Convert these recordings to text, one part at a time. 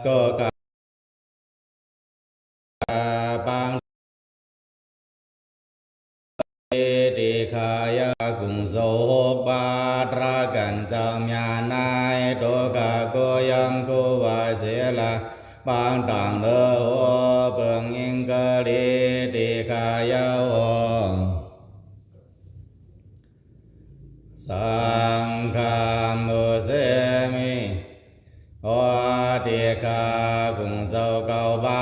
โตกะปังติขายากุงโสปาตรากันจามยานายโตกะโกยัมกุวาเสลาบางต่างเดอโอเปิงอิงกะลีติขายาโอสังฆามุเสมิโอติกากุงโสเกาบา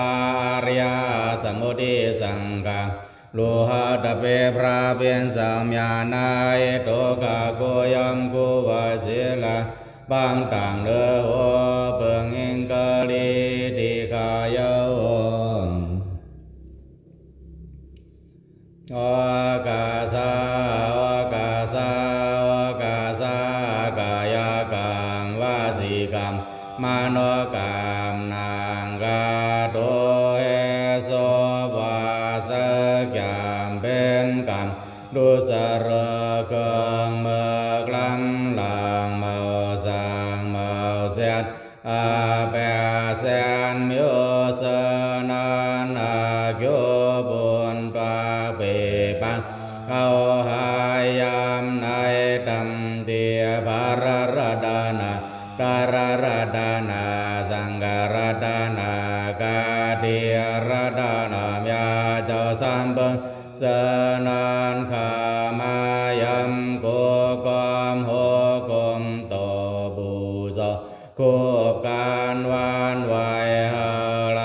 ริยสมุทิสังฆาโลหะตะเปพระเพียนสามยานายโตกะโกยัมกุวาเสลาบางต่างเดอโอเปิงอิงกะลีติขายาโอโอกาสากาสากาสากายกรรมวาสีกรรมมโนกรรมนางกาโตเอโสวาสกรรมเป็นกรรมดุสระเกิงเมื่อกลำหลังเมาสังเมาเสียดอาเปเสนมิโอสนันอาโยบุญปาเปปังเขาหายามในตัมเตียภารรดานาดารรดานาสังการดานา กาเดียรดานามยาเจ้าสัมปังสนันขามายมโกกมโหกมโตบุโสคูบการวานไหวหาไหล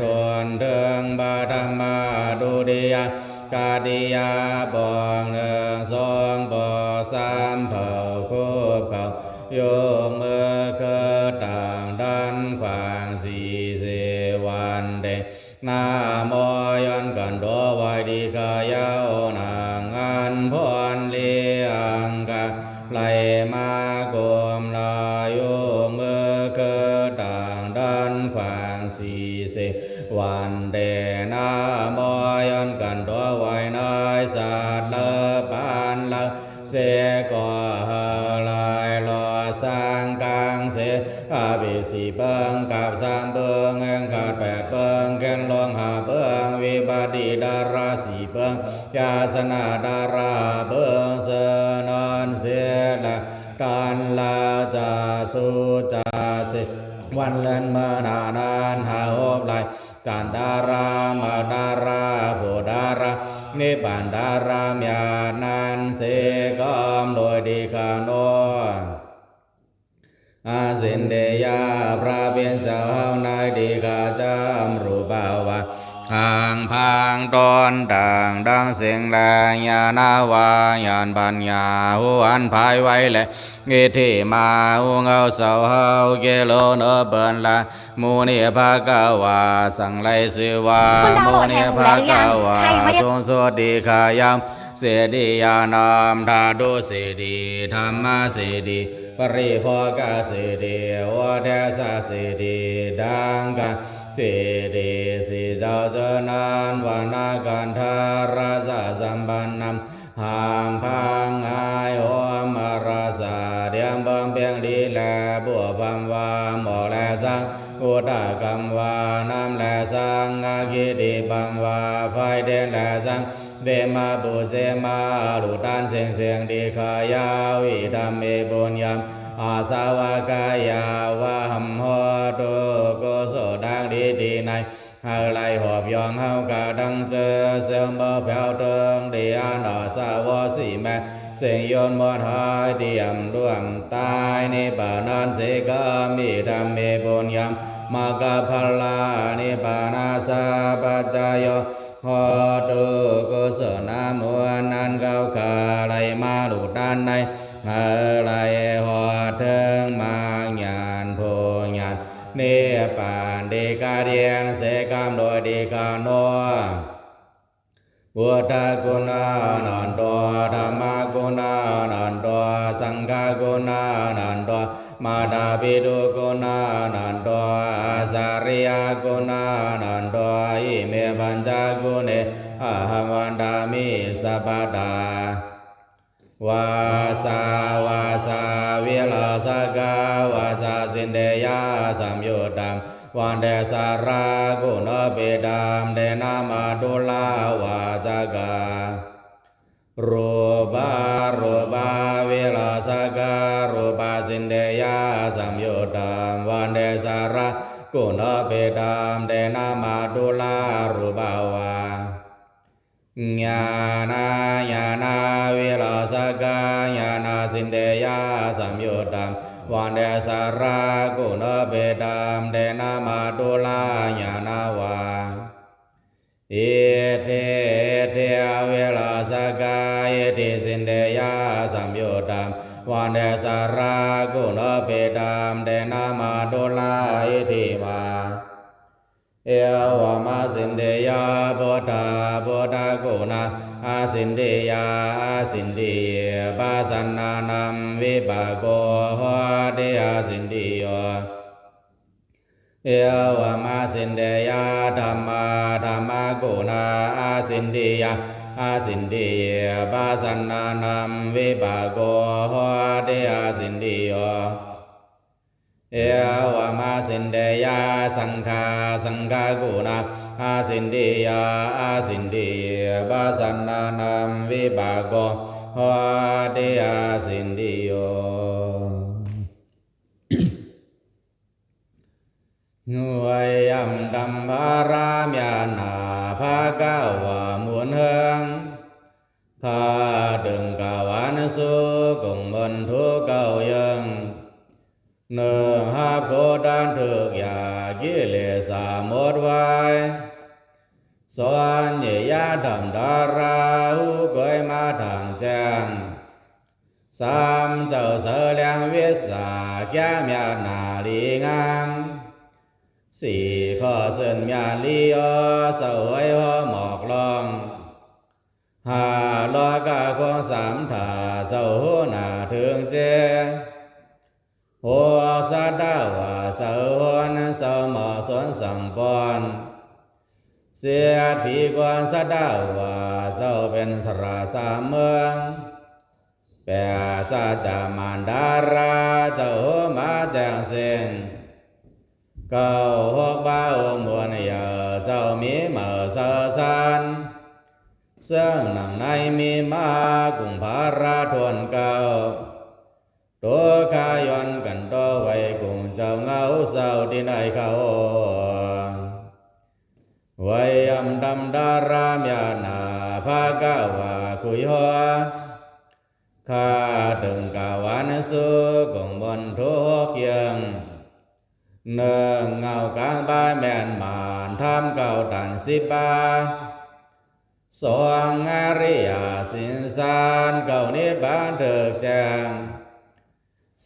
ทวนเทิงบาธรรมาดุดิยากาดิยาบองหนึ่งสองบอสามเผาคูบเขาโยมเมื่อเกิดต่างดันขวางสีเสวันเดนาโมยันกันโดวายดีกายานางอันพรเลียงกะไหลมาโกมลาโยเมื่อเกิดต่างดันขวางสีเสวันเดนาโมยันกันโดวายนายสัตว์ละปานละเสก็ลายลอสร้างกลางเสอาบิสีเบิงกับสามเบิงเองขาดแปดเบิงแกนลงหาเบิงวิบัติดาราสีเบิงยาสนาดาราเบิงเสนอนเสละกันลาจาสุจาเสวันเล่นเมื่อนานานหาหบไหลกันดารามาดาราโพดารานิบานดารามยานันเสกมโดยดีคานนอาสินเดียพระเพียรสาวนายดีกาจามรูปาวะทางพังตอนต่างดังเสียงแรงยานาวายานปัญญาหัวนภายไว้และกิธิมาหุงเอาเสาเฮาเกโลเนเปินละมูนิภาคาวาสังไลสิวามูนิภาคาวาทรงสวดดีขายามเสดียานามธาตุเสดีธรรมเสดีปริภกาเสดีวัฏสะเสดีดังกันเตเดสิเจ้าเจนันวานากันทาราสะสัมปันนัมหามพังอายโอมราสาเดียมบังเพียงดีแลบัวพัมวาหมอแลสังอุตกรรมวานำแลสังอาคิดิบัมวาไฟเดนแลสังเดมาบุเสมาลุตันเสียงเสียงดีขายาวิธรรมเมปุญญามอาสาวกายาวะหัมโหตุกุศลดังดีดีในหาไหลหอบยองเฮากะดังเจอเสียงบ่แผ่วเติงเดียนอสาวสีแม่เสียงโยนหมดหายเดียมร่วมตายนิบานันเสกามิธรรมเมปุญญามมากะพลานิปานาสาปัจจโยหอตุกุศลมวลนันเก้าขาไหลมาลุด้านในไหลหอเทิงมาญาณโพญาณเนปานเดกาเดียนเสกามโดยเดกาโนพุทธกุณานันโตธรรมกุณานันโตสังฆกุณานันโตมาดาปิดุกุณานันโตอาสาริยกุณานันโตอิเมปัญจกุเนอะหัมวันดามิสัพพตาวาสาวิลาสกาวาสาสินเดยาสัมยุตตัม วันเดสารากุณเปดามเดนามาดุลาวาจาการูปาวิลาสการูปาสินเดยาสัมยุตตามวันเดสารากุณเปดามเดนามาดุลารูปาวาญาณาวิลาสกาญาณสินเดยาสัมยุตตามวันเดสารากุณเปดามเดนามาดุลาญาณาวาเอเทเวลาสกายเอติสินเดยาสัมยุตตามวันเดสารากุณเปดามเดนามาดุลาเอติมาเอวมาสินเดยาพุทธกุณาอาสินเดยาสินเดียปาสันนานัมวิปากโกเดอาสินเดียเอวมาสินเดยาธรรมกุณาอาสินเดียปาสันนานัมวิปากโกเดอาสินเดียเอวมาสินเดยาสังฆากุณาอาสินเดียปาสันนานัมวิปากโกเดอาสินเดียงวยยำดำบารามยานาภากาวามุนเฮงข้าดึงกาวันสุกงบนทุกเก่ายังเนื้อหาโพดันถึกยากิเลสหมดไว้สวนเยียดำดาราหูกอยมาทางแจ้งสามเจ้าเสลียงวิสาแก้มยานาลีงามสี่ข้อเส้นยาลีอเสวยหอหมอกลองห้าลอกาของสามถาเจ้าหัวหน้าถึงเจหัวสัตดาวาเจ้าหัวนเจ้าหมอสวนสังปอนเสียดผีกวนสัตดาวาเจ้าเป็นสราสามเมืองแปะสัจจามันดาราเจ้ามาแจ้งเส้นเก้าหกบ้ามวลยาเจ้ามีเมื่อเสสานเสื่องหนังในมีมากุมภาราทวนเก่าตัวขายอนกันตัวไว้กุงเจ้าเงาเศร้าที่ไหนเขาไว้ยำดำดารามยานาภากาวาคุยหัวข้าถึงกาวันสุกงบนทุกยังเนื่องเงากลางบ้านแม่นมานทำเก่าตันสิบาสวงอริยสินสารเก่านิบานเถิกแจง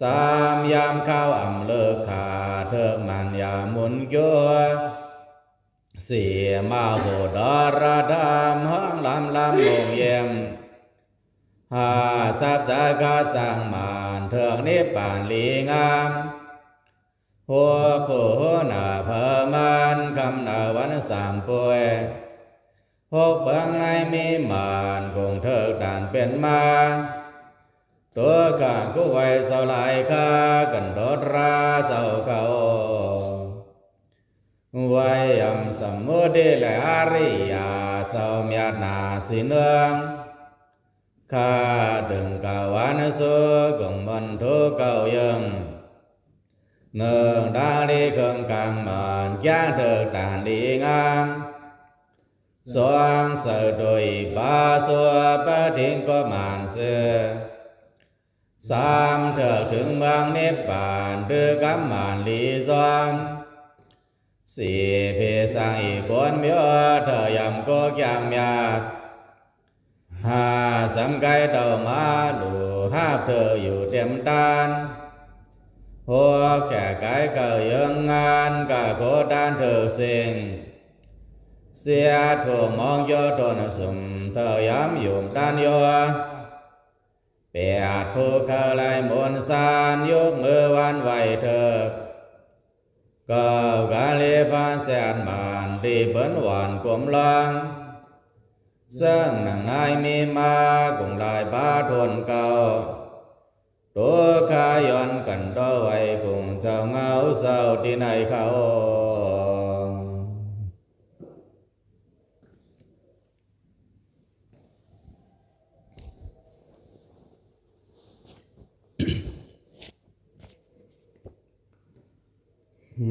สามยามเข้าอำเลิกขาเถิกมันยามุนยัวสี่มาโหดาราดามห้องลำมงเยี่ยมห้าสับสาขาสังมานเถิกนิบานลีงามหัวผู้หน้าเพอมันคำนาวันสามป่วยหกเบื้องในมีมานคงเถิกด่านเป็นมาตัวข้ากูไว้เสาลายข้ากันโดดราเสาเขาไว้ยำสมุทิและอริยาเสาเมียนาสิเนืองข้าดึงกาวันสุกงมันทุกเก่ายังเนื่องดาลีเครื่องกลางมันย่างเถิกด่านดีงามสวงเสดยบาสัวปะทิ้งก็มานเสือสามเถิกถึงเมืองนิพพานถือกำมานลีซอมสี่เพสังอีกคนเมียเธอยำก็ยังเมียห้าสำไกเต่ามาดูหาบเธออยู่เต็มตานหัวแก่ไก่เก่ายังงานกะโคดานเธอเสิงเสียถูกมองโยตนสุ่มเธอย้ำอยู่ด้านโยเปียดผู้เขาไล่มนสานยกมือวันไหวเธอก็กาลีพาแสนมานที่เบิ้นหวานกลมลังซึ่งหนังนายมีมากุงลายบ้าทวนเก่าต ตัวขย้อนกันต่อไว้คงเจ้าเงาเศร้าที่ไหนเขา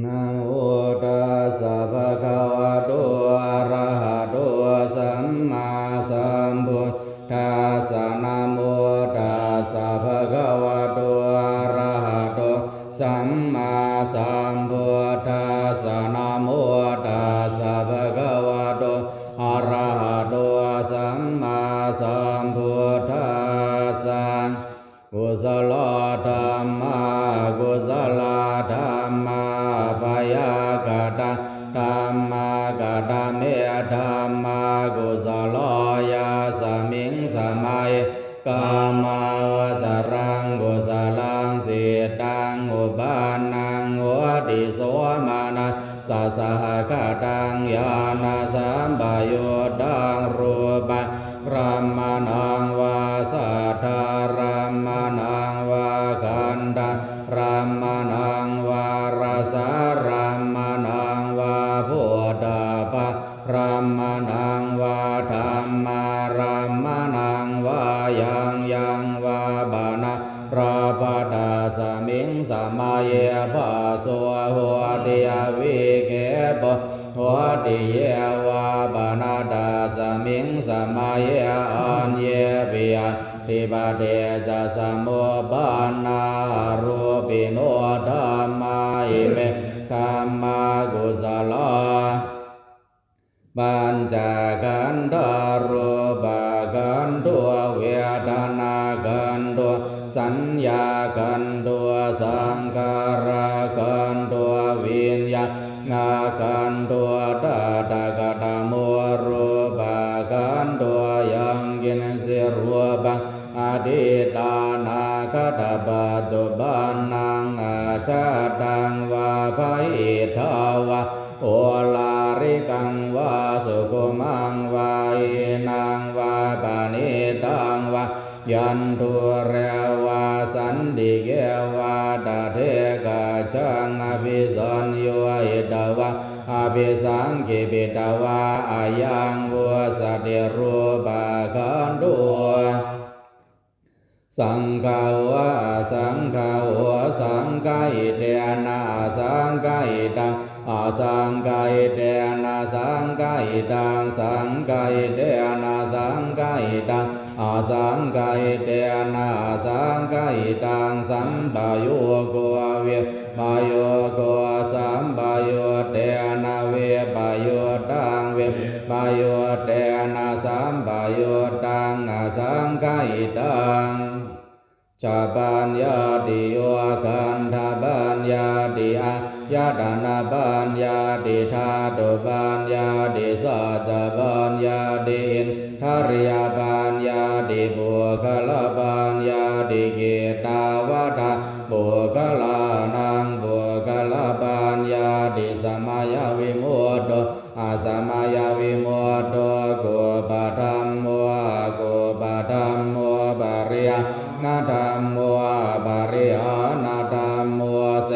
นะโมตัสสะภะคะวะโตอะระหะโตสัมมาสัมพุทธัสสะนะโมตัสสะภะคะวะโตอะระหะโตสัมมาสัมพุทธัสสะนะโมตัสสะภะคะวะโตอะระหะโตสัมมาสัมพุทธัสสะกุศลธรรมะกุศลธรรมะปยากตาธรรมะกตเมธรรมะกุศลยาสมิงสมัยกามาวจรังกุศลังสิตังอุปานังโหติโสมานะสัสสะกตังญาณสัมปยุตตังรูปะรัมมนังวาสัทธารัมมนังวาคันธารัมมนังวารสารัมมนังวาโพธาภะรัมมนังวาธรรมารัมมนังวายังวาบานะราปดาสมิงสมัยภาโสหัวเดียวิเกปหัวดิเยวาบานาดาสมิงสมัยอันเยปิยันติบาเดจะสมุปานารูปิโนธรรมาอิเมธรรมากุศลปัญจขันธารูปขันธ์ตัวเวทนาขันธ์ตัวสัญญาขันธ์ตัวสังขารขันธ์ตัววิญญาณขันธ์ตัวตถาคตมัวรูปขันธ์ตัวยังกินสิรูปังอดิตานาคตปัจจุบันนังอาชาตังวาภิทาวะโอลาริกังวาสุขุมังวาอินังวาปานิตังวายันตุเรวาสันติเกวาตเทกะจังอภิสัญโยหิตวะอภิสังคิปิตวะอายังวัวสติรูปะขันธ์ตัวสังฆาวะสังฆาวะสังฆาอิเตนะสังฆาอิตังอาสังฆาอิเตนะสังฆาอิตังสังฆาอิเตนะสังฆาอิตังอาสังฆาอิเตนะสังฆาอิตังสัมปะยุโกเวปะโยโกสัมปะยุเตนะเวปะยุตังเวปะยุเตนะสัมปะยุตังอาสังฆาอิตังชาปัญญาติโยคันธปัญญาติอายตนะปัญญาติธาตุปัญญาติสัจจปัญญาติอินทริยปัญญาติบุคลปัญญาติกิตาวตาบุคลานังบุคลปัญญาติสมัยวิมุตโตอาสมัยวิมุตโตกุปธัมโมกุปธัมโมปริยนาธรรมโมปริหานาธรรมโมเส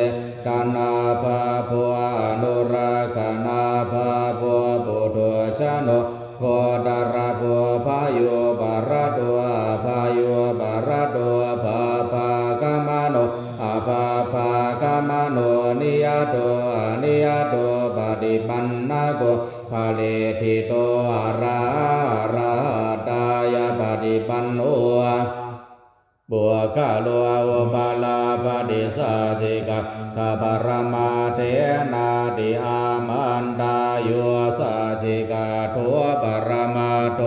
ตนาภาภวอนุรักขานาภาภวปุถุชนโคตรภูพายุปารตัวพายุปารตัวภาภากามโนอาภาภากามโนนิยโตอนิยโตปฏิปันนาโกภาเลทิโตอาราตายปฏิปันโนบุคโลอุปาลาปฏิสัจจิกะทาปรมาเทนาติอามันตาโยสัจจิกะทัวปรมาโต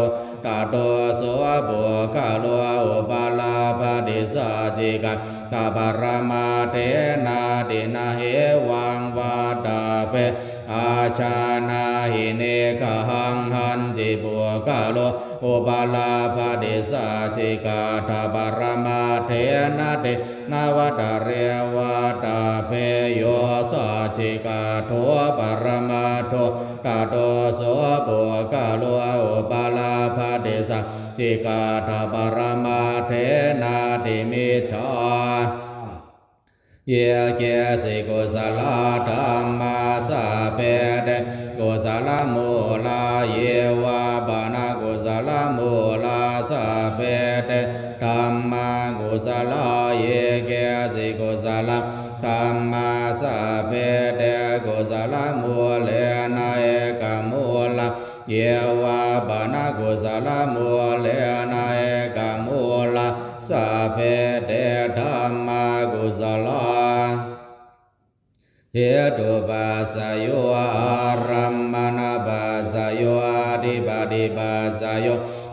ตาโตโสบุคโลอุปาลาปฏิสัจจิกะทาปรมาเทนาตินาเหวังวาตาเปอ อาชานาหิเนกหังหันติปุกะโลอุปาลาภดิสาจิกาทาบารมาเทนะเตนาวตาเรวตาเพโยสัจจิกาโทปรมาโทตาโตโสปุกะโลอุปาลาภดิสาจิกาทาบารมาเทนะติมิทาเยเกสิกุศลธรรมาสะเปเดกุศลมูลาเยวะบานากุศลมูลาสะเปเดธรรมากุศลเยเกสิกุศลธรรมาสะเปเดกุศลมูเลนะเอกมูลาเยวะบานากุศลมูเลนะเอกมูลาสัพเพเตธัมมากุศลเหตุปัสสโยอารัมมณปัสสโยอธิปติปัสสโย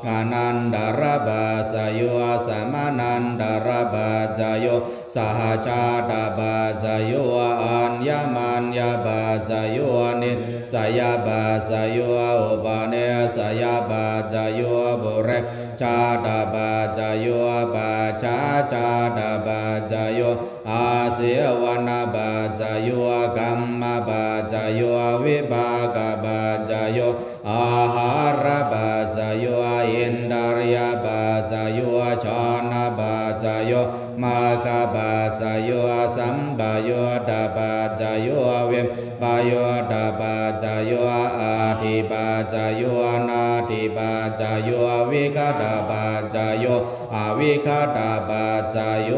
อนันตรปัสสโยสมานันตรปัสสโยสหชาตปัสสโยอัญญมัญญปัสสโยนิสยปัสสโยอุปเนสยปัสสโยบุเรชาตปัสสโยปัจฉาชาตปัสสโยอาเสวนปัสสโยกัมมปัสสโยวิภากปัสสโยอาหารปัสสโยอินทรียปัสสโยชานปัสสโยมาคปัสสโยสัมปโยตปัสสโยวิปโยตปัสสโยอาทิปัสสโยนาทิปัสสโยวิคตปัสสโยอวิคตปัสสโย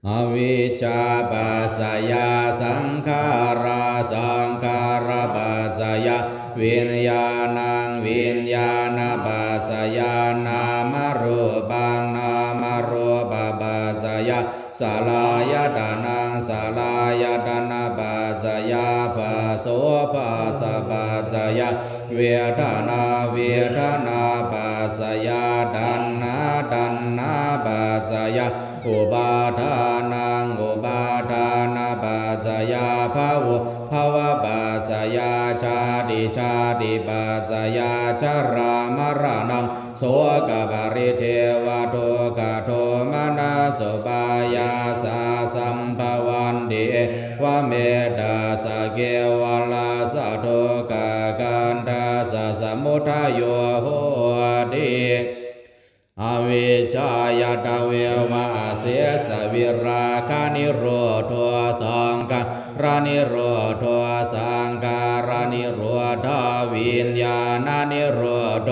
อวิชชาปัสสยาสังขาราสังขารปัสสยาวิญญาณังวิญญาณปัสสยานามรูปังนามรูปปัสสยาสลายตานังสลายตนะปัสสยาปัสโสปัสสะปัสสยาเวทนาเวทนาปัสสยาดันนาดันนาปัสสยาอุปาทานังอุปาทานาปัสสยาภวุภวปัสสยาชาติชาติปัสสยาชรามรณังโสกปริเทวโทกโทมนาสุปายาสาสัมภวันติวะเมตาสเกวลาสะโทกากันตาสะสมุทัยโยโหติอวิชชายตเววะเสสวิราคานิโรธสังฆารนิโรธสังฆารนิโรธวิญญาณนิโรธ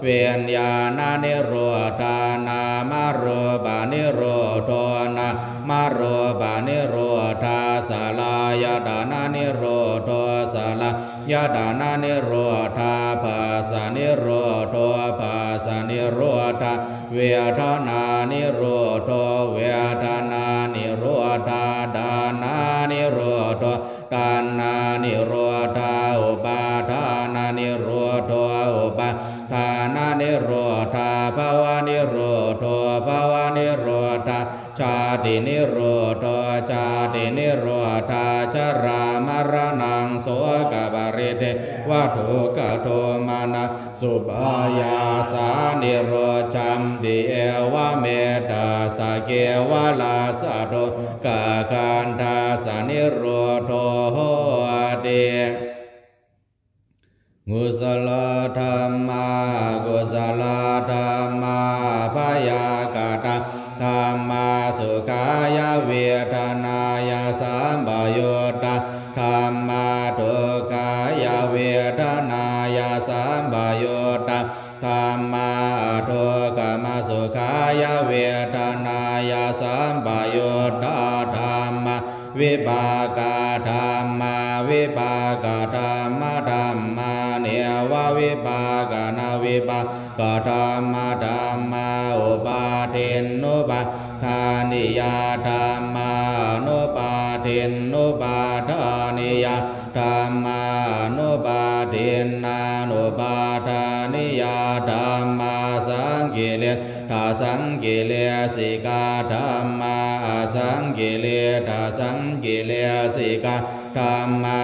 วิญญาณนิโรธนามรูปนิโรธนามรูปนิโรธสลายตานานิโรธสลายตานานิโรธภาสานิโรธภาสานิโรธเวทนานิโรธเวทนานิโรธดานานิโรธกานานิโรธอุปาทานานิโรธอุปาทานานิโรธภวานิโรธภวานิโรธชาตินิโรธชาตินิโรธชรามรณังโสกปริเทวทุกขโทมานะสุปายาสานิโรจัมติเอวะเมตาสเกวลาสะโทกาคันตาสนิโรธโหติกุศลธรรมากุศลธรรมาพยากตาธรรมาสุขายเวทนายสัมปยุตตาธรรมาทุกขายเวทนายสัมปยุตตาธรรมาทุกขมสุขายเวทนายสัมปยุตตาธรรมวิปากธรรมวิปากธรรมธรรมเนววิปากนาวิปากธรรมธรรมอุปาทินนุปาทานิยาธรรมนุปาทินนุปาทานิยาธรรมนุปาทินนานุปาทานิยาธรรมสังกิเลสธรร สังกิเลสิกาธัมมาสังกิเลทาสังกิเลสิกาธัมมา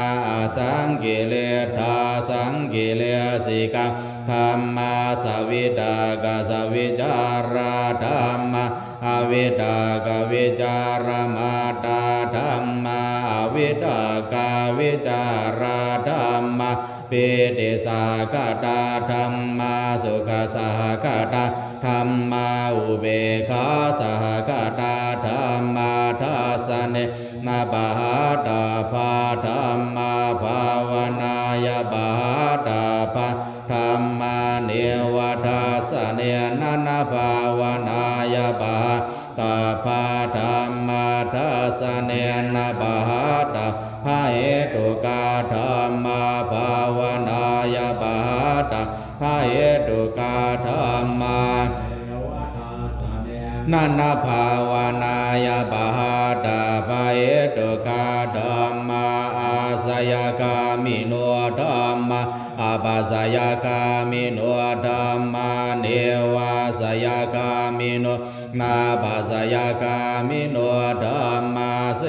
สังกิเลทาสังกิเลสิกาธัมมาสวิตากสวิจาราธัมมาอวิตากวิจารมาตาธัมมาอวิตากวิจาราธัมมาปิติสาคตาธัมมาสุขสาคตาธัมมาอุเบกขาสาคตาธัมมาทัสสเนนาบาหาตาภาธัมมาภาวนายบาหาตาภาธัมมาเนวทัสสเนนะนาภาวนายบาหาตาภาธัมมาทัสสเนนะบาหาตาภาเหตุกาธัมมาภาวนายบาหาตาภาเหตุกาธัมมานันภาวานายบาหาตาภาเหตุกาธัมมาอาสยกามิโนธัมมาอาปัสสยกามิโนธัมมาเนวาสยกามิโนนาปัสสยกามิโนธัมมาเส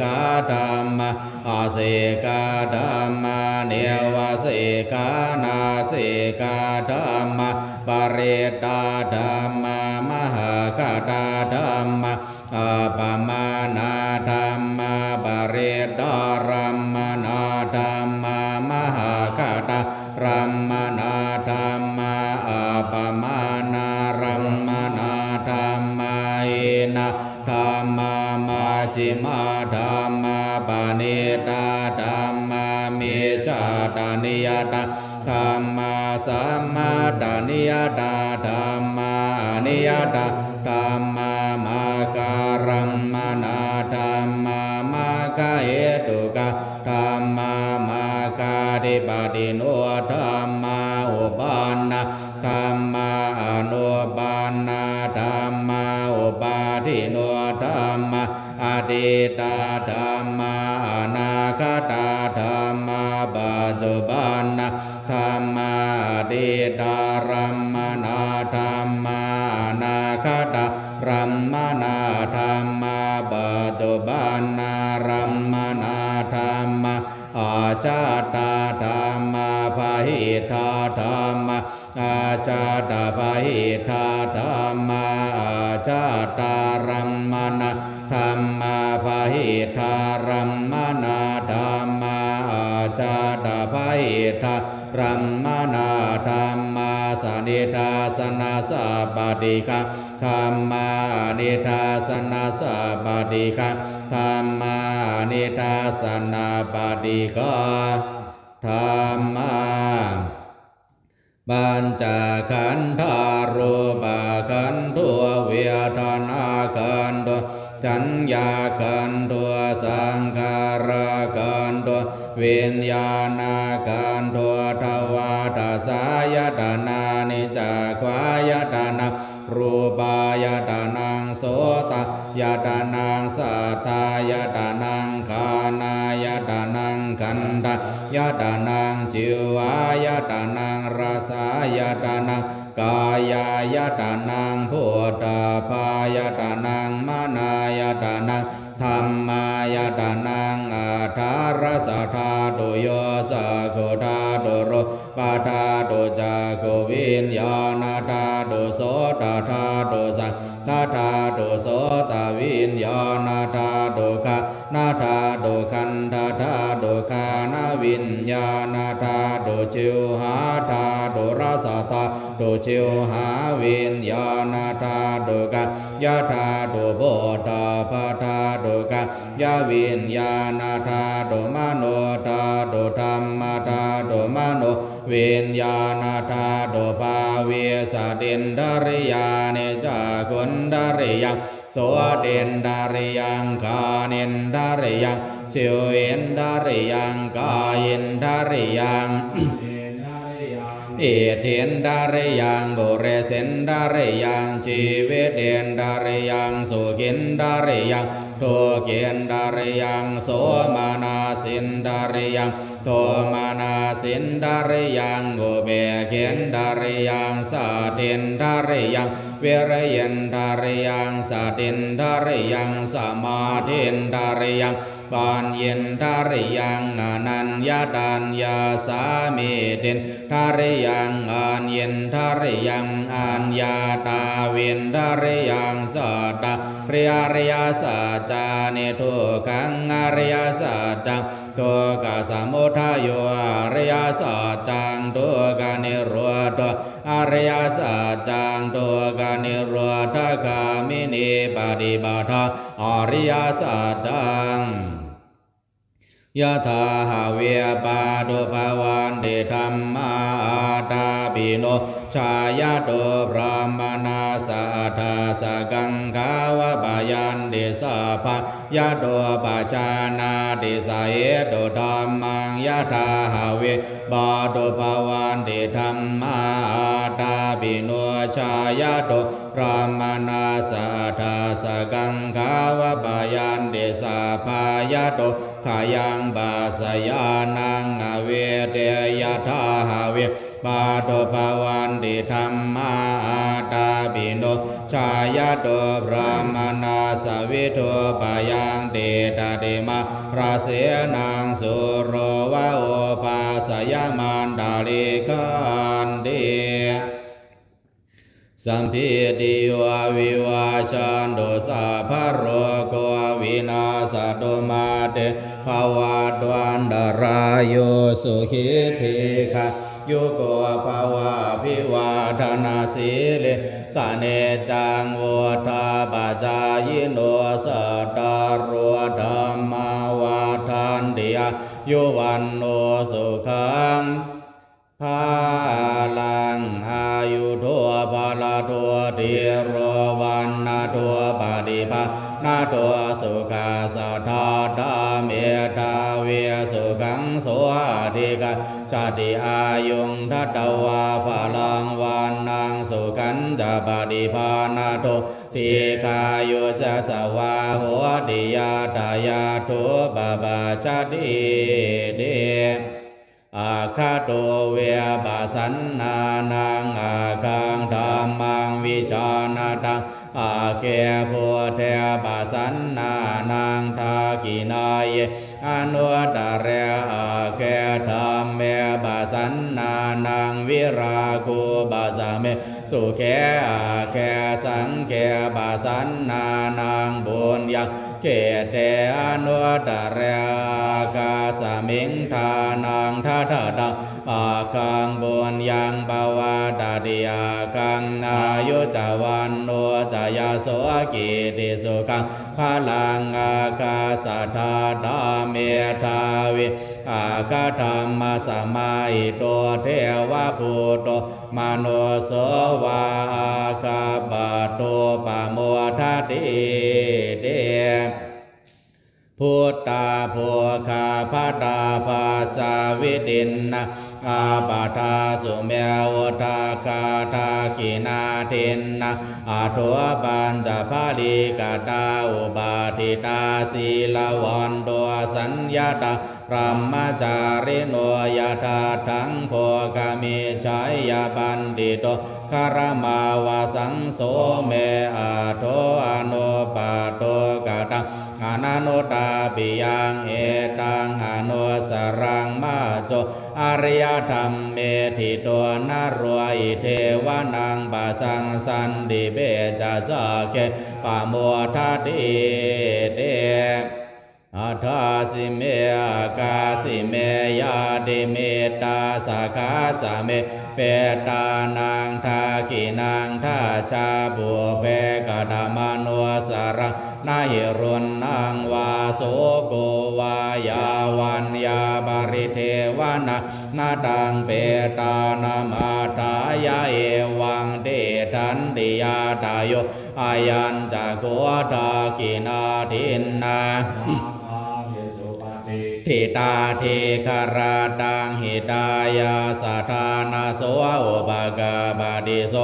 กาธัมมาอาเสกาธัมมาเนวาเสกานาเสกาธัมมาปริตาธัมมามหากตาธัมมาอาปมานาธัมมาปริตารัมมนาธัมมามหากตารัมมนาธัมมาอาปมานารัมมนาธัมมาอินะธัมมามาชิมาธัมมาปานิตาธัมมามิจาตานิยตาธัมมาสัมมาตานิยตาธัมมานิยตาธัมมามาการัมมนาธัมมามาคาเหตุกะธัมมามาคาดิปติโนธัมมาอุปานะธัมมาอนุปานะธัมมาอุปาทิโนธัมมาอดีตาธัมมาอนาคตาธัมมาปัจจุบันนะธัมมาอดีตารัมมนาธัมมาอนาคตารัมมนาธัมมาปัจจุบันนารัมมนาธัมมาอาจาตาธัมมาภาหิทาธัมมาอาจาตาภาหิทาธัมมาอาจาตารัมมนาธัมมาภาหิทารัมมนาธัมมาอาจาตาภาหิทารัมมนาธัมมาสนิทาสนาสาปฏิฆะธัมมานิทาสนาสาปฏิฆะธัมมานิทาสนาปฏิฆะธัมมาปัญจขันธารูปขันธ์เวทนาขันธ์จัญญาขันธ์สังขารขันธ์วิญญาณขันธ์ทวารสายตนานิจักขายตนะรูปายตนังโสตยตนังสัทธายตนังคานายตนังขันธยตนังจิวายตนังรสายตนังกายายตนังพุทธพายตนังมนายตนังธรรมายตนังอาทารสัทธาตุโยสักขุธาตุโรปาทาตุจักขุวิญญาณธาตุโสตธาตุสัทธาตุโสตวิญญาณธาตุคะนาธาตุขันธธาตุคานวิญญาณธาตุจิวหาธาตุรสธาตุจิวหาวิญญาณธาตุกะยะธาตุโพธาภาธาตุกะยะวิญญาณธาตุมโนธาตุธรรมธาตุมโนวิญญาณธาตุภาเวสตินดาริยานิจักขุนดาริยังโสตินดาริยังคานินดาริยังชิวอินดาริยังกายินดาริยังอิทธินดาริยังบุเรสินดาริยังชีวิตเดนดาริยังสุขินดาริยังทุกินดาริยังโสมานาสินดาริยัง โทมานาสินดาริยังอุเบกินดาริยังสาตินดาริยังเวรยันดาริยังสาตินดาริยังสมาธินดาริยังปานเย็นดาริยังอนัญญาดัญญาสามีตินดาริยังอันเย็นดาริยังอัญญาตาวินดาริยังสัตตะอริยสัจจานิทุกขังอริยสัจจังทุกขสมุทัยโยอริยสัจจังทุกขนิโรธอริยสัจจังทุกขนิโรธกามินีปฏิบัติอริยสัจจังยะถาหาเวปาตุภาวันเดธัมมาตาปิโนชายาโตพระมนาสัทธาสกังขาวะปายันเดสะภะยะโตปัจจานาเดสะเอโตธัมมังยะถาหาเวปาตุภาวันเดธัมมาตาปิโนชายาโตพระมนาสัทธาสกังขาวะปายันเดสะภะยะโตขายังบาสยานังอเวเตยะทาหาเวปาโตภาวันติธรรมาตาปิโนชายาโตพระมนาสวิโทปายังเตตาเตมะราเสนังสุโรวะโอภาสยามันดาลิกันเดสัมภิติโยวิวาชันโตสัพพะโรโควินาศตุมาเตภวัตวันตรายโยสุขิธิคายุโกภวะภิวาทนาสีเลสเนจังโวทาปัจจายโนสัตตารุธรรมวาทันติอายุวันโนสุขังภาลังอายุทัวภาลาทัวติโรวันนาทัวปฏิภานาทัวสุขาสัทธาดาเมตาเวสุขังโสธิกาจติอายุงทัตตวาภาลังวันนางสุขันตปฏิภานาทัวทิกายุสสวาหัวติยาตายาทุบาบาจติเดอาคาโตเวบาสันนานังอาคังธรรมังวิชานาตังอาเคโพเทบาสันนานังทากินายอนุตเรอาเคธรรมเมบาสันนานังวิราคูบาสาเมสุเคอาเคสังเคบาสันนานังบุญญาเขเตอนุตเรกาสมิงทานังทัตตังอาคังบุญยังภวะตติอาคังอายุจวันโนจยาโสกิติสุขังพลังอาคาสัทธาดาเมธาวิอาคาธรรมสมาอิโตเทวะพุตโตมโนโสวาอาคาปะโตปะโมทัตติเตพุทธาโภคาภาตาภาสาวิตินนาอาปาทาสุเมวทาคาทากินาทินนาอาทัวปันตภาลิกาตาอุบาทิตาศีลวันโตสัญญาตาพรหมจาริโนยถาทังโภกามิจายาบันติโตคารมาวาสังโสเมอาโทอนุปาโตกาตังอนันตาปิยังเอตังอนุสรังมาโจอริยธรรมเมธิโตนารัวอิเทวานังบาสังสันติเบจาสะเกปะโมทัตติเตอัฏฐาสิเมอากาสิเมยาติเมตตาสาขาสะเมเปตานังทาขินังทาจาบุเพกตมโนสรังนาหิรุณนังวาโสโกวายาวันยาบริเทวนานาตังเปตานามาตายาเอวังเดทันติยาตาโยอายัญจักโกทาขินาทินนาเท ทิตาเทคาราตังหิตายาสัทธานาโสอุปกาบาดิโส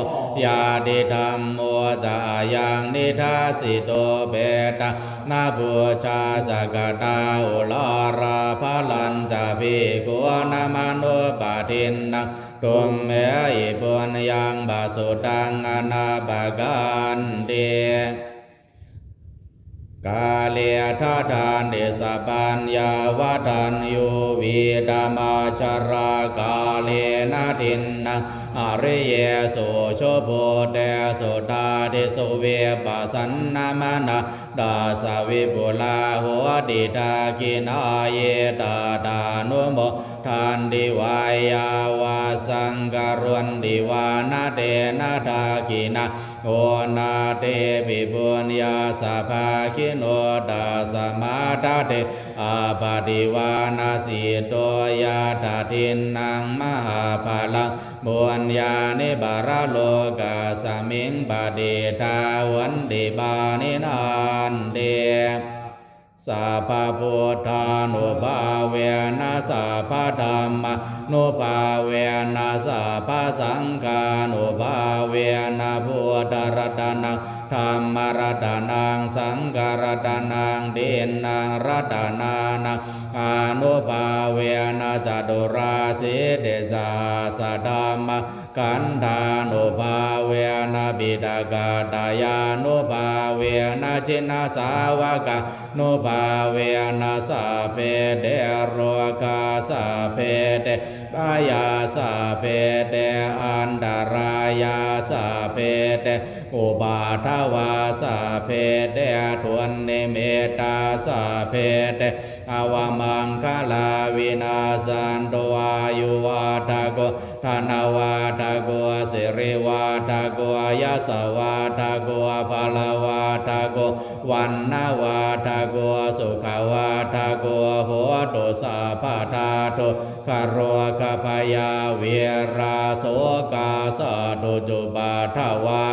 ยาดิธัมโมจายังนิทัสสิโตเบตานาบูชาจักตาอุลาราภลันจะภิกขุนามนุปาทินนังตุมเมหิปุญญังบาสุตังอนาบกันเตกาเลียทัทานเดสปัญญาวทันยูวิดามาจารากาเลนะทินนังอริเยสุโชโพเตสุตาเทสุเวปัสสันนามนะดาสวิปุลาหัวดิตากินาเยตาดานุโมทานดิวายาวาสังการวันดิวานาเตนะทากินาโอนาเตปิปุญญาสัพพะคิโนตาสมาทาเตอาปาติวานาสิโตยาตาทินนังมหาภาลังบุญญาณิบาระโลกาสมิงปฏิทาวันดิบานินานเดสัพพพุทธานุภาเวนะสัพพธรรมนุภาเวนะสัพพสังฆานุภาเวนะพุทธรัตนังธรรมรัตนังสังฆรัตนังดินนังรัตนานังอนุภาเวนะจตุราสิเดสาสะธรรมกันธานุภาเวนะบิดากาตายานุภาเวนะชินสาวกานุภาเวนะสัพเพเดโรกาสัพเพเดปายาสัพเพเดอันตรายาสัพเพเดอุบาทวาสัพเพเดทวนนิเมตาสัพเพเดอวมังคลาวินาสันโตอายุวัฏโกธนวัฏโกสิริวัฏโกยสวัฏโกภาลวัฏโกวันนวัฏโกสุขวัฏโกโหตุสัพพทาตุคารวะคพยาเวราโสกาสะตุจุปาทวา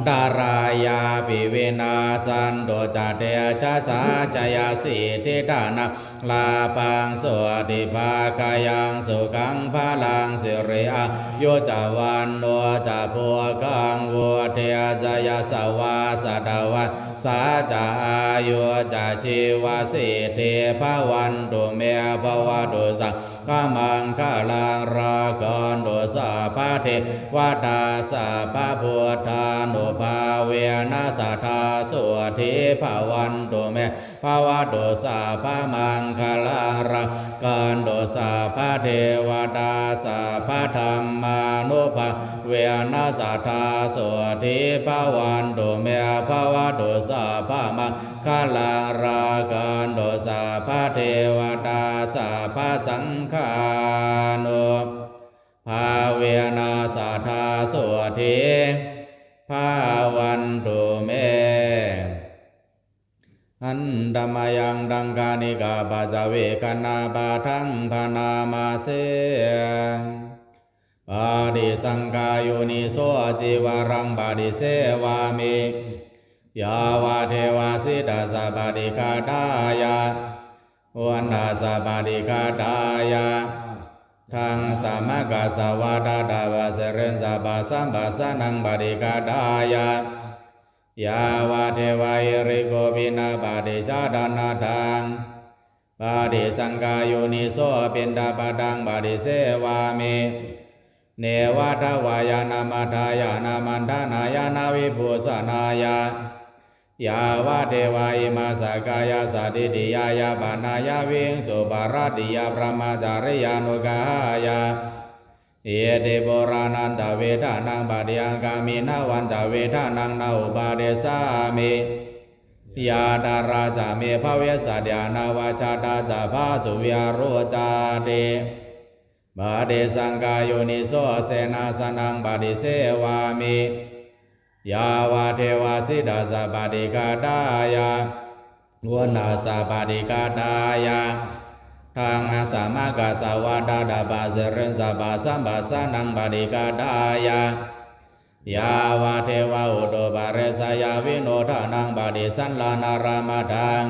ดารายาปิเวนาสันโดจเตชะชาจยาสีทิฏานาลาปังสวติภาคายังสุขังพลังสิริอายุจาวันโนจะพัวกังวัวเทจยาสวาสดาวะสาจาอายุจะชีวสิเทภวันตุเมภวตุสังกามังคลังรากันตุสัพพะเทวตาสัพพะพุทธานุภาเวนะสัทธาสุทิภวันตุเมภวตุสัพพะมังคลังรากันตุสัพพะเทวตาสัพพะธรรมานุภาเวนะสัทธาสุทิภวันตุเมภวตุสัพพะมังคลังรากันตุสัพพะเทวตาสัพพะสังฆานุภาเวนะสัทธาสุทิภวันตุเมอันดมยังดังกานิกาปะจเวคณาบาทังพนามาเสปาดิสังกายุนิโสจิวรังปาดิเสวามิยาวาเทวาสิตาสะปาดิกาตายะวันดาสะปาดิกาตายะทังสามกาสวาดาดาวาเสเรนสะบาสัมบาสนังปาดิกาตายะยาวาเทวายริโกบินาปาดิจาดานาทังปาดิสังกายุนิโสปินดาปดังปาดิเสวามิเนวะทวายานามาทายานามันทานายานาวิภูสนายายาวะเทวาอิมาสกายาสาดิติยายาปานายาวิงสุปารติยาพระมาจาริยานุกายาเอเดโบราณันตเวทานังปะดิยังกามินาวันตเวทานังนาอุปาเดสามิยาดาราจาเมภเวสัตยานาวาจาตาจาภาสุวิอารุจาเดบาเดสังกายุนิโสเสนาสนังปะดิเสวามิยาวาเทวาสิดาสะปะดิกาตายะวนาสะปะดิกาตายะทังสามกาสวาดาดาบาเสเรนสะบาสัมบาสนังปะดิกาตายะยาวาเทวาอุโตบาเรสยาวิโนทานังปะดิสันลานารามทัง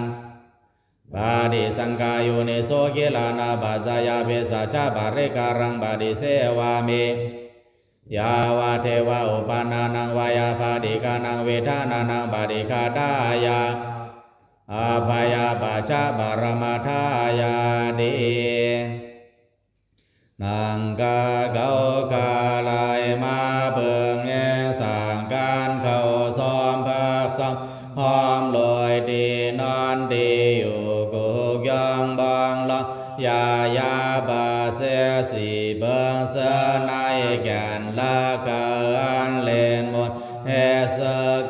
บาดิสังกายุนิโสกิลานาบาจายาเบสาชาบาริการังบาดิเสวามิยาวาเทวะอุปานานังวายาภาดิกานังเวทานานังบาดิคาดายาอาภายาปาชาบารมาทายาดีนังกาเกากาลายมาเบิงแงสั่งการเข้าซ้อมพักซ้อมหอมลอยดีนอนดีอยู่กุกยองบองลองยายาบาเสสีเบิงเสนายแก่นละกาอันเลนหมดเฮเส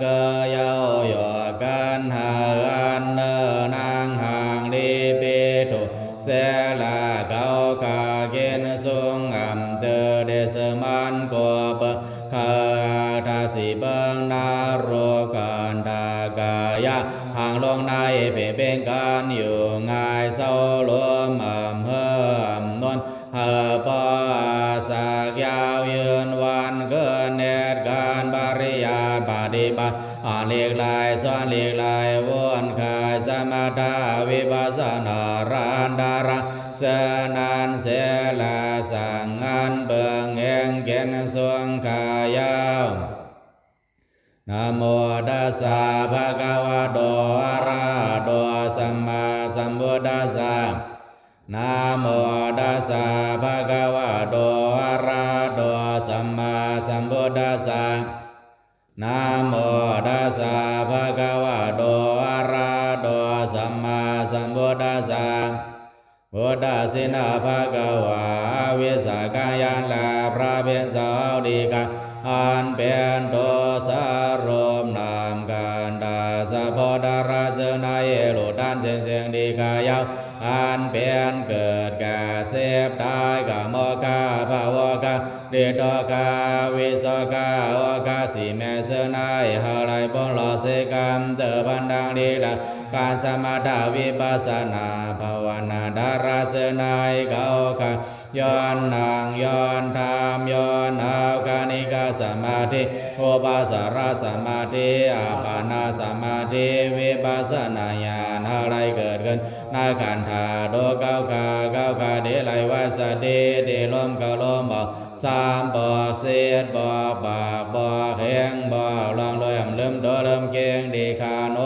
กเยาหยอกันหาอันเนนางห่างดีปิทุเสลาเกาคาเกนสุงอัมเตเดสมันกัวเบคาทาสิเบิงนาโรกันดากายะห่างลงในเป็นการอยู่ง่ายเศร้าลมเฮิมนนเฮปอสักยาวยืนวันเกินเหตุการบริยาปฏิบัติอ่านเลีกลายสอนเลีกลายวนขายสมถาวิปัสสนารันดาระเสนันเสลาสังงันเบิงเองเกณฑ์สวงขายาวนะโมตัสสะภะคะวะโตอะระหะโตสัมมาสัมพุทธัสสะนะโมตัสสะภะคะวะโตอะระหะโตสัมมาสัมพุทธัสสะนะโมตัสสะภะคะวะโตอะระหะโตสัมมาสัมพุทธัสสะพุทธสินะภะคะวะวิสาขายานและพระเป็นสาวดีกาอันเป็นโตสารมนามกันดาสะโพดาราเจนายโลดันเสียงเสียงดีกายาวอันเป็นเกิดแก่เสพได้กามกาภาวกาเดตกาวิสกาวกาสีแม่เสนายหาไลปงหล่อเสกรรมเตอบันดังดีละการสมถาวิปัสสนาภาวนาดาราเสนายเกาคาย้อนนางย้อนธรรมย้อนอากานิกาสมาธิอุปัสสรสมาธิอาปานาสมาธิวิปัสสนาญาณอะไรเกิดขึ้นนาขันธาโดเก้าคาเดลัยวัสดีเดลมกลมบอกสามบอกเสียดบอกบากบอกแข็งบอกลองลอยเริ่มโดเริ่มเก่งดีคาโน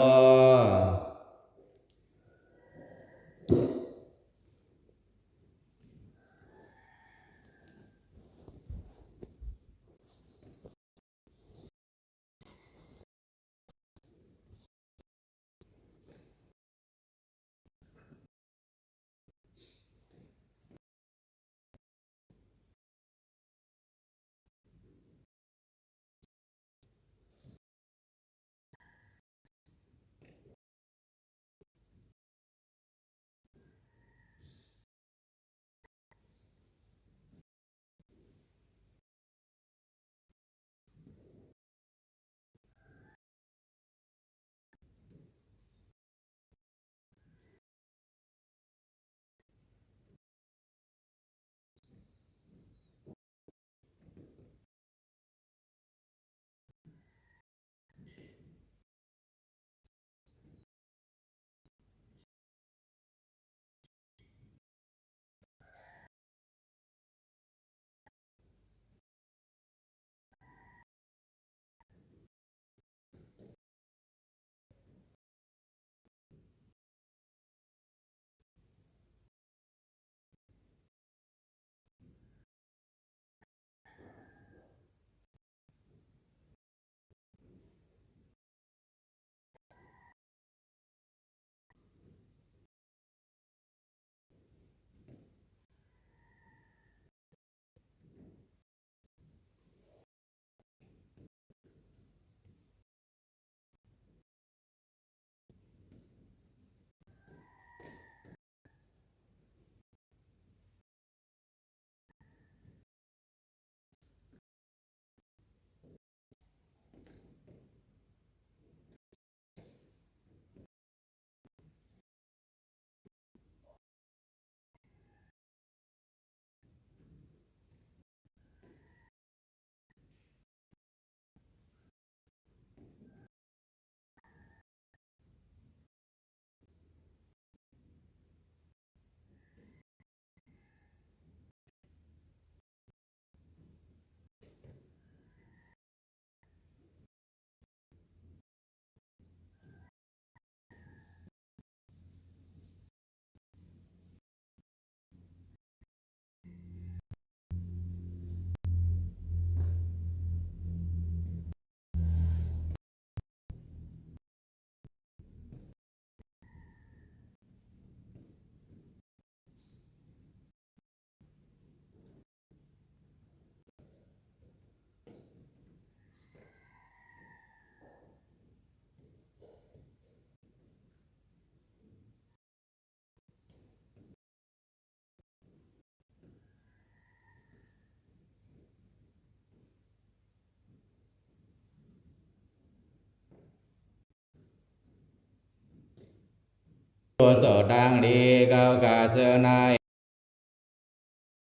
โสดังดีเก้ากาเสือนาย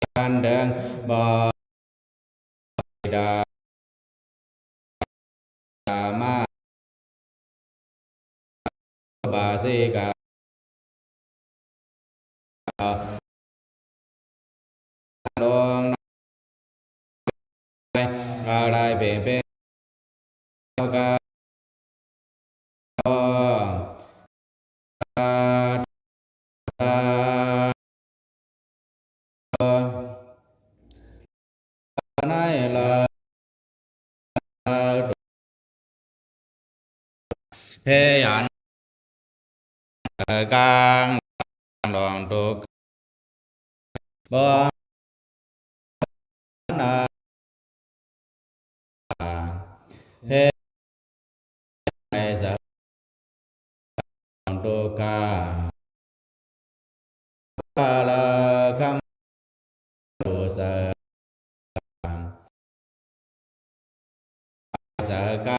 กันเดิงบ่ดามาบาสิกาลงอะไรเพ่งเพ่งกาสาในละเพยันกลางดองทุกบ่นาเพในสังทุกขาปาลคัมตุสะสกา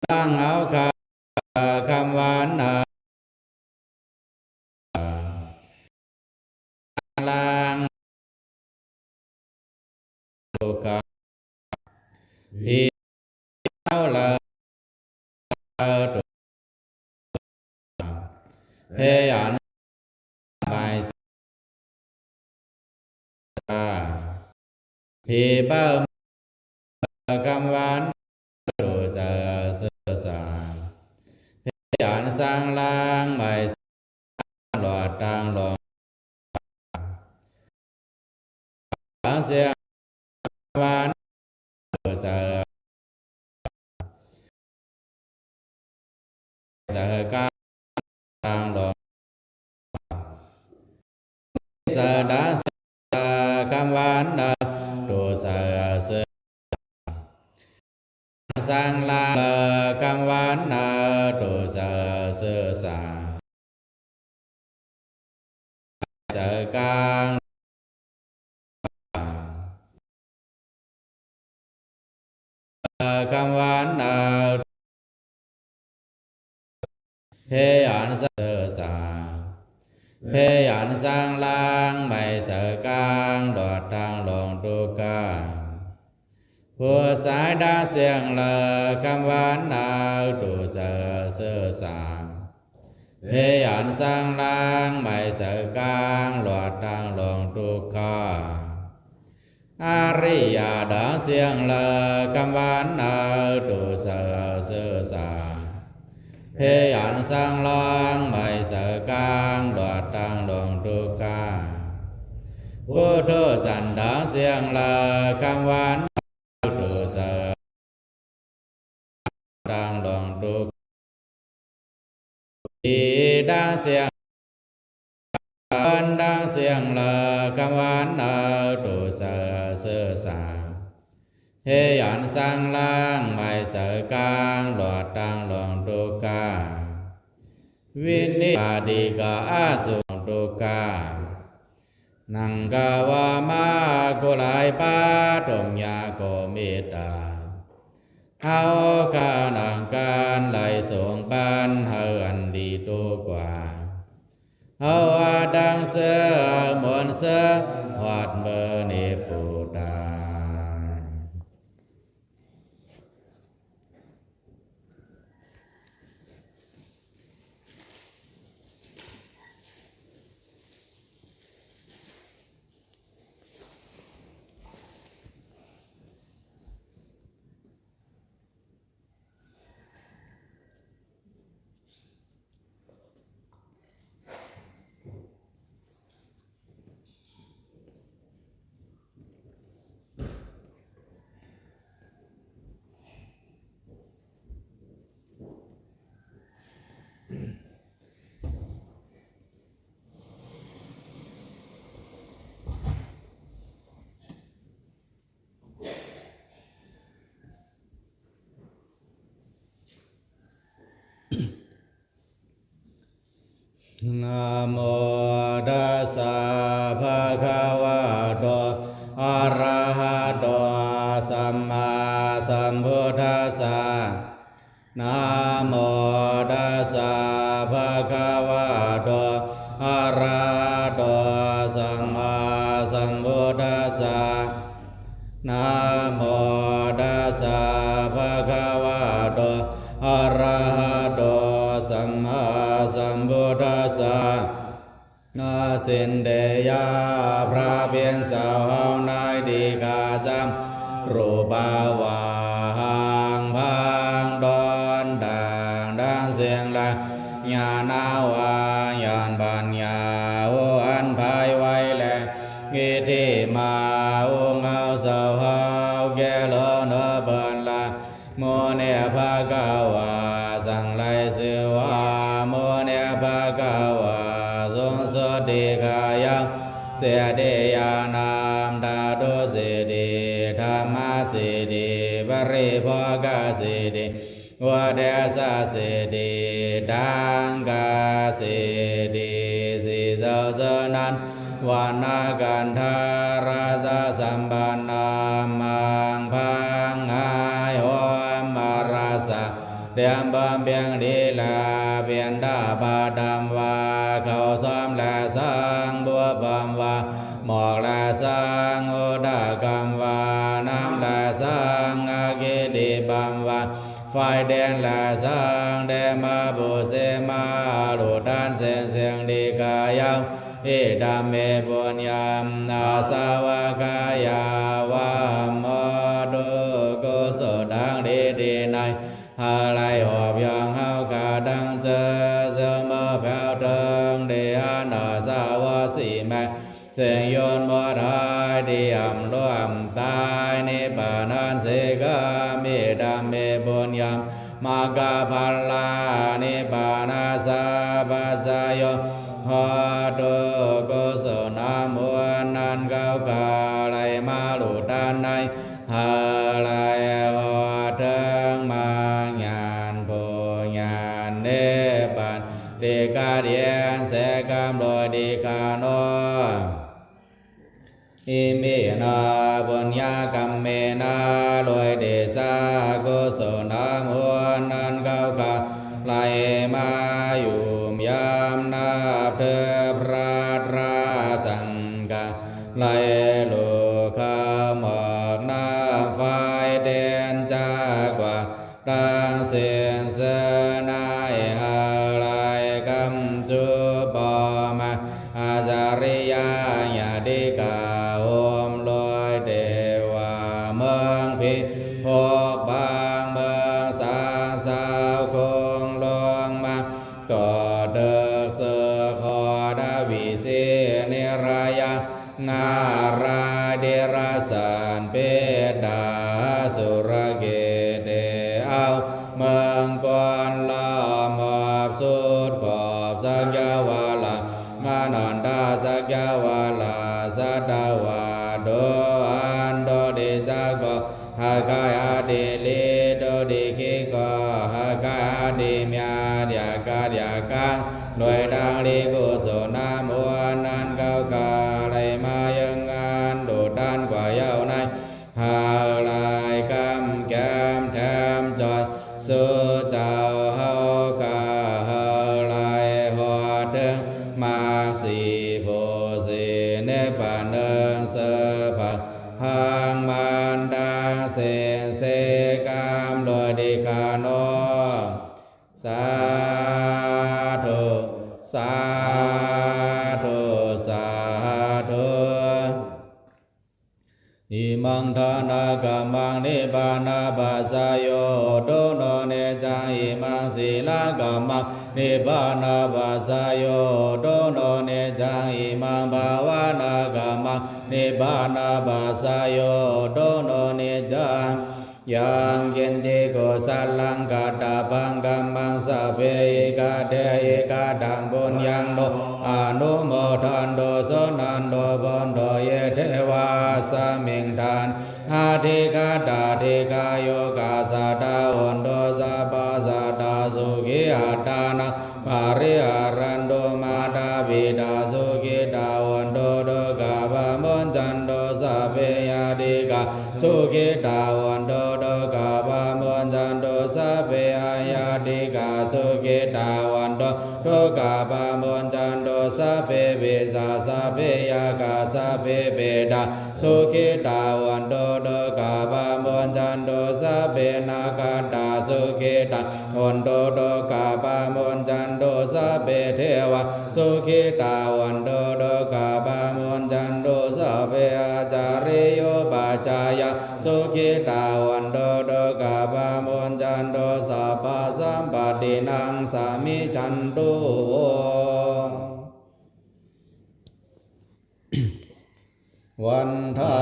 ตั้งเอาคำหวานลางทุกขาอีเอาละตุเพยันไปสาพีเปิ้มคำหวานตุจะเสือสาเพยันสร้างลางไปหลอดทางหลงเสียงหวานตุจะสกาทางหลงสดาสคำหวานตุสะเสือสร้างลางคำหวานตุจะเสือสาสกาคำหวานเพยันเสือสาเพยันสร้างลางไม่สกางดอดทางลงทุกขาผู้สายดาเสียงละคำหวานตุจะเสือสาเพยันสร้างลางไม่สกางหลอดทางลงทุกขาอริยดาเสียงละคำหวานตุจะเสือสาเพยันสร้างลางไม่สกางหลอดทางลงทุกขาพุทโธสันดาเสียงละคำหวานตุจะทางลงทุกอีดาเสียงอันดาเสียงละคำหวานตุจะเสือสาเพยันสร้างลางไม่สกางหลอดทางลงทุกขาวินิปาดิกาอาสุทุกขานังกาวามากุลายปาตมยาโกเมตตาเฮาขานังการไหลส่งปานเฮาอันดีตัวกว่าเฮาอาดังเสือมนเสือหอดเบอร์นิพุตานะโมตัสสะภะคะวะโตอะระหะโตสัมมาสัมพุทธัสสะ นะโมตัสสะภะคะวะโตอะระหะโตสัมมาสัมพุทธัสสะนะโมตัสสะภะคะวะโตอะระหะโตสัมมาสัมพุทธัสสะนาสินเดยาพระเพียงสาวเฮานายดีกาจำรูปาวาหังพังดอนดังดังเสียงดังญาณาวายานปัญญาอันภายไว้แลกิติมาองเอาสาวเฮาแก่ลนเบินละโมเนภะกาวาสังไลสิวาโมเนภะกาวาสุสติกายังเสียเดียนามดาดุสิดีธรรมสิดีบริภกสิดีวเดสสิดีดังกาสิดีสิเจ้าเจนันวานากันทาราชสัมปันนามังพังหายหอมมาราสะเดียมบำเพียงดีลาเพียนดาบาดำว่าเขาซ้อมและสังบัวบำว่าหมอกและสังอุดากรรมว่าน้ำและสังอากิริบำว่าไฟแดงและสังเดมาบุเสมาลุดันเสียงดีกายาวอิดามเมปุญญามนาสาวกายาวามดุกุศลดังดีดีในหาไลหอบยังเฮากาดังเจอเสมอแผ่วเดิงเดียนาสาวสีแม่เสียงโยนมอดายดีอ่ำร่วมตายนิบานันเสกามิดามเมปุญญามมากาพัลลานิบานาสาปัสสยโยหอตุกุศลมวลนันเก้าคาไลมาลุดานในหาไลหอเถิงมาญาณโพญาณเนปันดีกาเดียนเสกามโดยดีคาโนอิมินาบุญญากรรมเมนาลอยเดสากุศลมวลนันเก้าคาไลมาอยู่ยามนาเธอพระราสังกาไลลูกาหมอกน้ำไฟเด่นจากว่าดังเสียงเสนายหาไลกำจุปมาอาจาริยาญาดิกาโอมลอยเดวาเมืองพิภพบางเมืองสางสาวคงลงมาต่อเดิกเสขอดาวิเสเนรายางาราเดราสานเปดาสุรเกเดเอาเมืองก่อนลาหมอบสุดขอบสักยาวาลางานันดาสักยาวาลาสัตวาโดอันโดดิจักก็หากายอาดิลิโดดิคิก็หากายอาดิมยาเดียกาเดียกาโดยดังลิกุศลมวลนันเก้าคาไลมายังงานดูด้านกว่าเย้าในหาลายคำแก้มแถมจอยสู่เจ้าเฮาคาหาลายหัวถึงมาสีโพสีเนปาเนิงเสพักหางมันดังเสนเสกามโดยดีกาโนสาธุสาธุสาธุอิมังทานากัมมังนิบานาบาสายโยโดโนเนจังอิมังศีลกัมมังนิบานาบาสายโยโดโนเนจังอิมังภาวนากัมมังนิบานาบาสายโยโดโนเนจังยังเย็นเจโกสัลลังกาตาบังกัมมังสัพเพกาเดยกาดังบุญยังโนอนุโมทันโดสนันโดบันโดเยเทวาสมิงทานอาทิกาตาทิกาโยกาสาตาวันโดสัพพะสาตาสุขิอาตานามาริอารันโดมาดาบิดาสุขิตาวันโดโดกาบามนจันโดสัพเพยาดิกาสุขิตาวันโดโดกาบามนจันโดสัพเพย กาสุขิตาวันโตทุกขาปามุญจันโตสัพเพเวสาสัพเพยากาสัพเพเปตาสุขิตาวันโตทุกขาปามุญจันโตสัพเพนาคาตาสุขิตาวันโตทุกขาปามุญจันโตสัพเพเทวะสุขิตาวันโตทุกขาปามุญจันโตสัพเพอาจาริโยปัจจายะสุขิตาวันโตทุกขาปามุญจันโตสัพพสัมปตินังสามิจันตุวันทา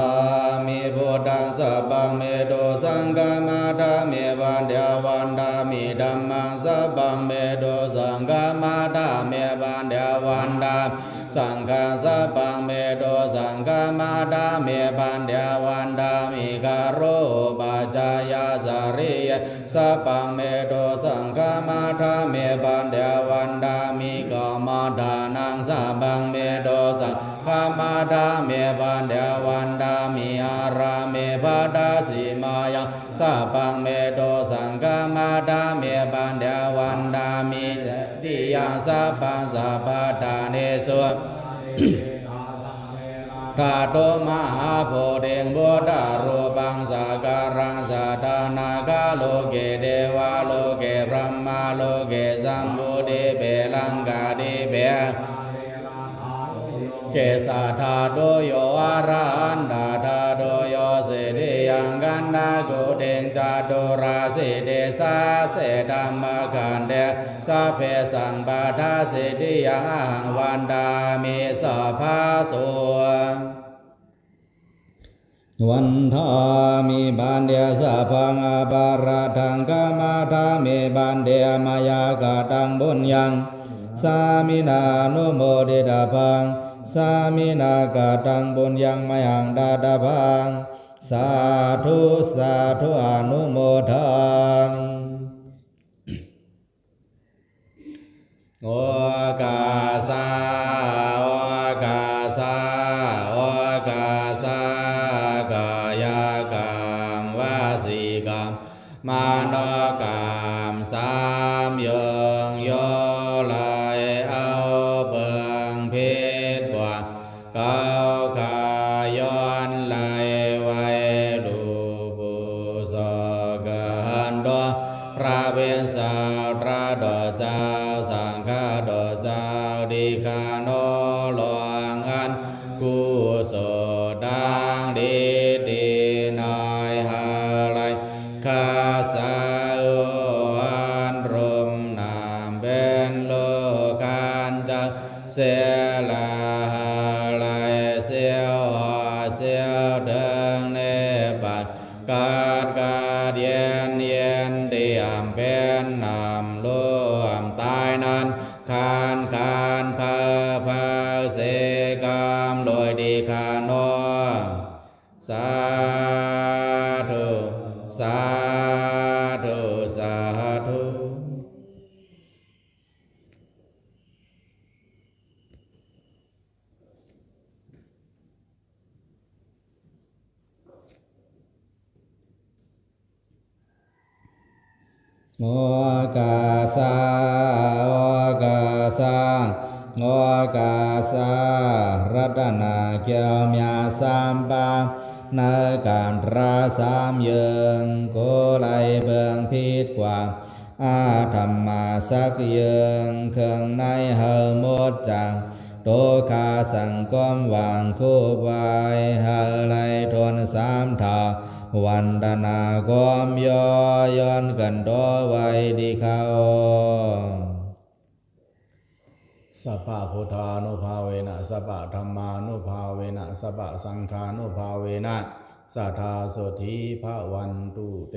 มิพุทธังสัพพังเมโตสังฆมาทามิวันเดียวันทามิธัมมังสัพพังเมโตสังฆมาทามิวันเดียวันทาสังฆสัพพังเมโตสังฆมาทามิวันเดียวันทามิคาโรปัจจายาสาริยสัพพังเมโตสังฆมาทามิวันเดียวันทามิกามทานังสัพพังเมโตสังฆมาทามิวันเดียวันดามิอารามิภัตตาสิมายังสัพพังเมโตสังฆมาทามิปันเดวันดามิติยังสัพพังสัพพทานิสุธาตุมหาโพธิงบุตตารูปังสักการังสัทธานาคาโลเกเทวาโลเกพรหมาโลเกสัมพุทธิเปลังกาดิเปเกสาธาโดโยอาราหันดาธาโดโยสิริยังกันนาโกเดงจาโดราสิเดสาเสธรรมกันเดสัพเพสังปะทาสิริยังอหังวันดามิสัพพะโสวันทามิบันเดียสัพพังอปาราทังกามาทามิบันเดียมายากาตังบุญยังสามินานุโมทิตาพังสามินากาตังบุญยังมยังดาดาพังสาธุสาธุอนุโมทามิโอกาสาโอกาสาโอกาสากายกรรมวสีกรรมมโนกรรมสามยังโยไหลเอาเปิงพิษกว่าเก้าขาย้อนไหลไว้ดูบุษกันดอพระเวสสาพระดอเจ้าสังฆดอเจ้าดีคาโนหลวงอันกุศลดังดีดีนายหาไลข้าสาวอันรมนามเป็นโลกันจะเสียละไลเสียวเสียวเดิงเนปัดกาดเย็นเย็นเดียมเป็นนามรวมตายนั้นคานเพอเสกามโดยดีคานโนสาธุสาธุสาธุโอกาสาโอกาสาโอกาสารัตนาเกียวเมียสามปาในการราสามเยิงโกไลเบิงพิษกว่าอาธรรมาสักเยิงเครื่องในเฮาหมดจังโตคาสังก้มวางคู่ไว้เฮาไลทนสามทาวันดานากอมย้อนกันโตไว้ดีเขาสัพพะพุทธานุภาเวนะสัพพะธัมมานุภาเวนะสัพพะสังฆานุภาเวนะสัทธาโสธีภวันตุเต